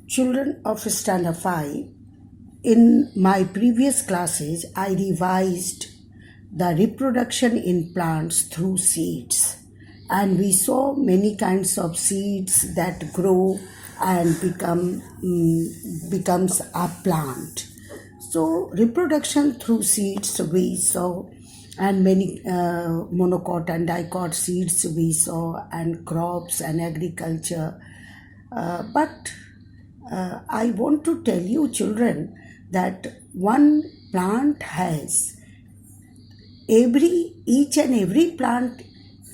Children of Standard 5, in my previous classes, I revised the reproduction in plants through seeds. And we saw many kinds of seeds that grow and becomes a plant. So reproduction through seeds we saw, and many monocot and dicot seeds we saw, and crops and agriculture. But I want to tell you, children, that one plant has each and every plant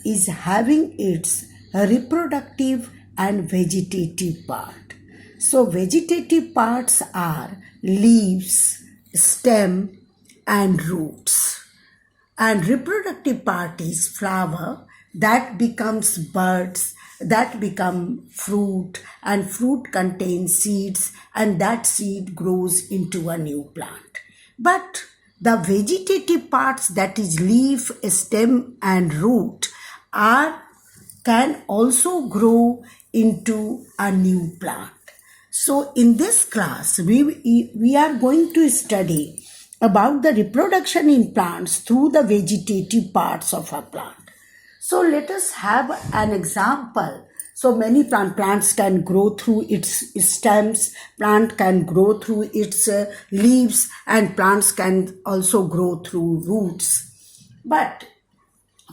is having its reproductive and vegetative part. So vegetative parts are leaves, stem and roots, and reproductive part is flower that becomes buds, that become fruit, and fruit contains seeds, and that seed grows into a new plant. But the vegetative parts, that is leaf, stem and root, can also grow into a new plant. So in this class we are going to study about the reproduction in plants through the vegetative parts of a plant. So let us have an example. So many plants can grow through its stems, plant can grow through its leaves, and plants can also grow through roots. But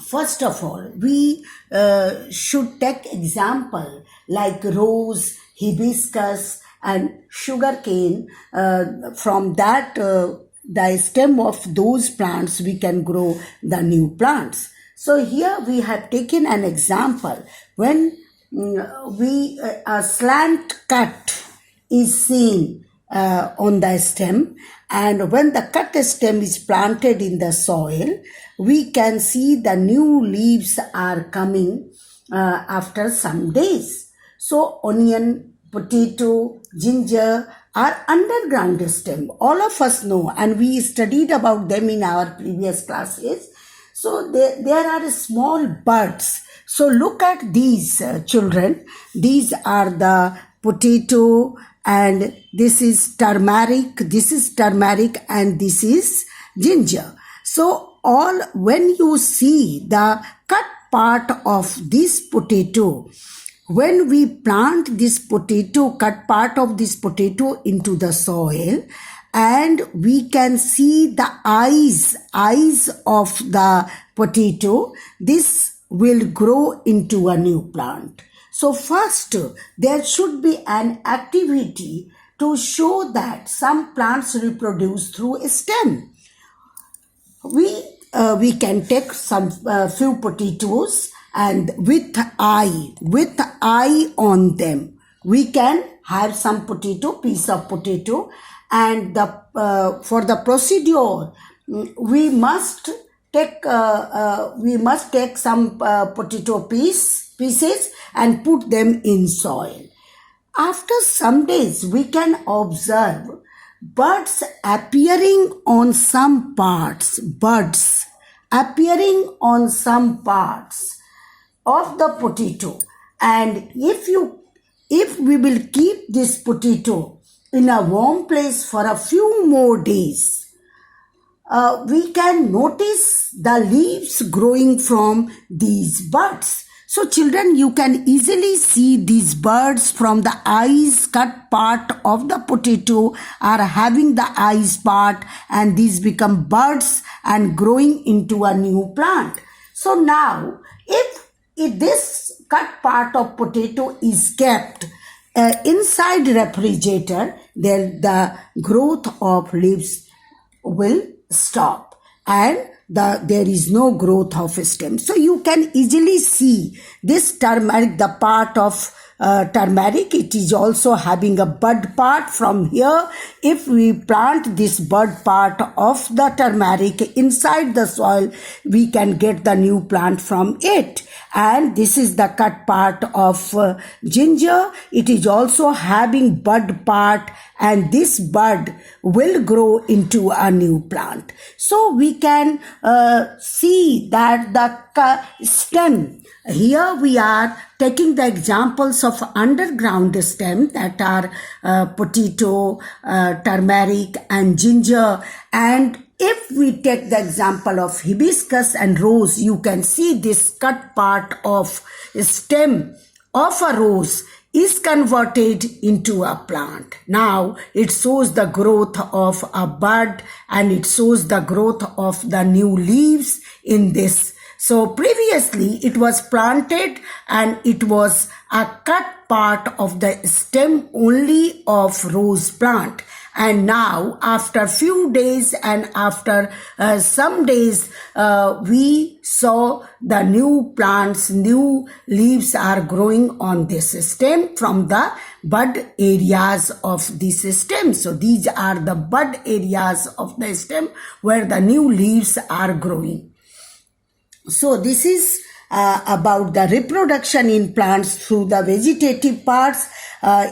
first of all, we should take example like rose, hibiscus and sugarcane. From that, the stem of those plants, we can grow the new plants. So here we have taken an example when a slant cut is seen on the stem, and when the cut stem is planted in the soil, we can see the new leaves are coming after some days. So onion, potato, ginger are underground stem. All of us know, and we studied about them in our previous classes. So there are small buds. So look at these children. These are the potato, and this is turmeric, and this is ginger. So when you see the cut part of this potato, when we plant this potato, cut part of this potato into the soil, and we can see the eyes of the potato, this will grow into a new plant. So first, there should be an activity to show that some plants reproduce through a stem. We can take some few potatoes, and with eye on them, we can have some piece of potato, and for the procedure, we must take some potato pieces and put them in soil. After some days, we can observe buds appearing on some parts of the potato. And if we will keep this potato in a warm place for a few more days, we can notice the leaves growing from these buds. So children, you can easily see these buds from the eyes cut part of the potato are having the eyes part, and these become buds and growing into a new plant. So now, if this cut part of potato is kept inside refrigerator, then the growth of leaves will stop, and there is no growth of stem. So you can easily see this turmeric, the part of turmeric, it is also having a bud part from here. If we plant this bud part of the turmeric inside the soil, we can get the new plant from it. And this is the cut part of ginger. It is also having bud part, and this bud will grow into a new plant. So we can see that the stem, here we are taking the examples of underground stem that are potato, turmeric and ginger. And if we take the example of hibiscus and rose, you can see this cut part of stem of a rose is converted into a plant. Now it shows the growth of a bud and it shows the growth of the new leaves in this. So previously it was planted and it was a cut part of the stem only of rose plant. And now after few days and after some days, we saw the new plants, new leaves are growing on this stem from the bud areas of this stem. So these are the bud areas of the stem where the new leaves are growing. So this is about the reproduction in plants through the vegetative parts.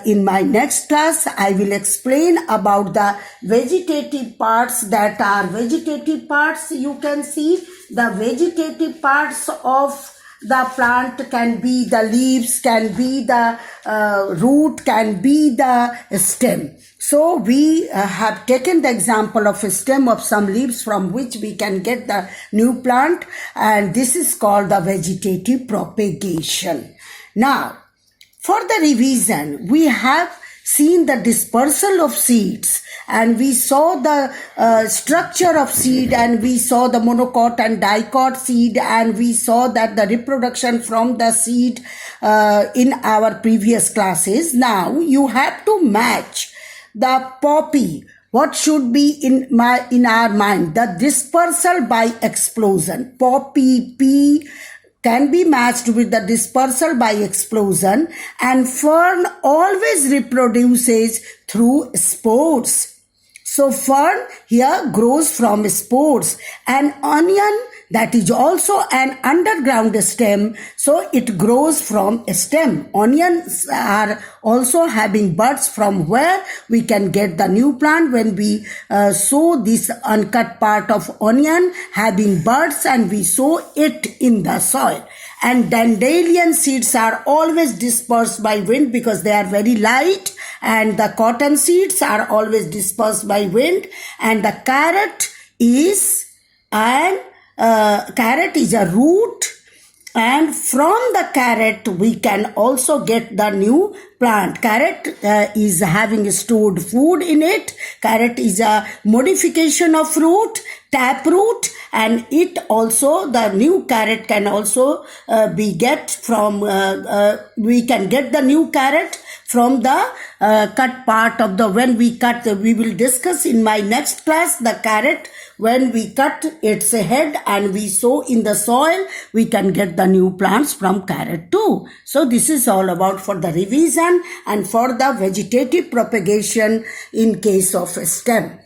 In my next class, I will explain about the vegetative parts that are vegetative parts. You can see the vegetative parts of the plant can be the leaves, can be the root, can be the stem. So we have taken the example of a stem of some leaves from which we can get the new plant, and this is called the vegetative propagation. Now, for the revision, we have seen the dispersal of seeds and we saw the structure of seed and we saw the monocot and dicot seed and we saw that the reproduction from the seed in our previous classes. Now you have to match the poppy. What should be in our mind? The dispersal by explosion. Poppy P can be matched with the dispersal by explosion, and fern always reproduces through spores. So fern here grows from spores. And onion, that is also an underground stem, so it grows from a stem. Onions are also having buds from where we can get the new plant when we sow this uncut part of onion having buds and we sow it in the soil. And dandelion seeds are always dispersed by wind because they are very light, and the cotton seeds are always dispersed by wind. And the carrot is a root, and from the carrot we can also get the new plant. Carrot is having stored food in it. Carrot is a modification of root, taproot, and it also, the new carrot can also we can get the new carrot from the cut part of the, when we cut, we will discuss in my next class the carrot. When we cut its head and we sow in the soil, we can get the new plants from carrot too. So this is all about for the revision and for the vegetative propagation in case of a stem.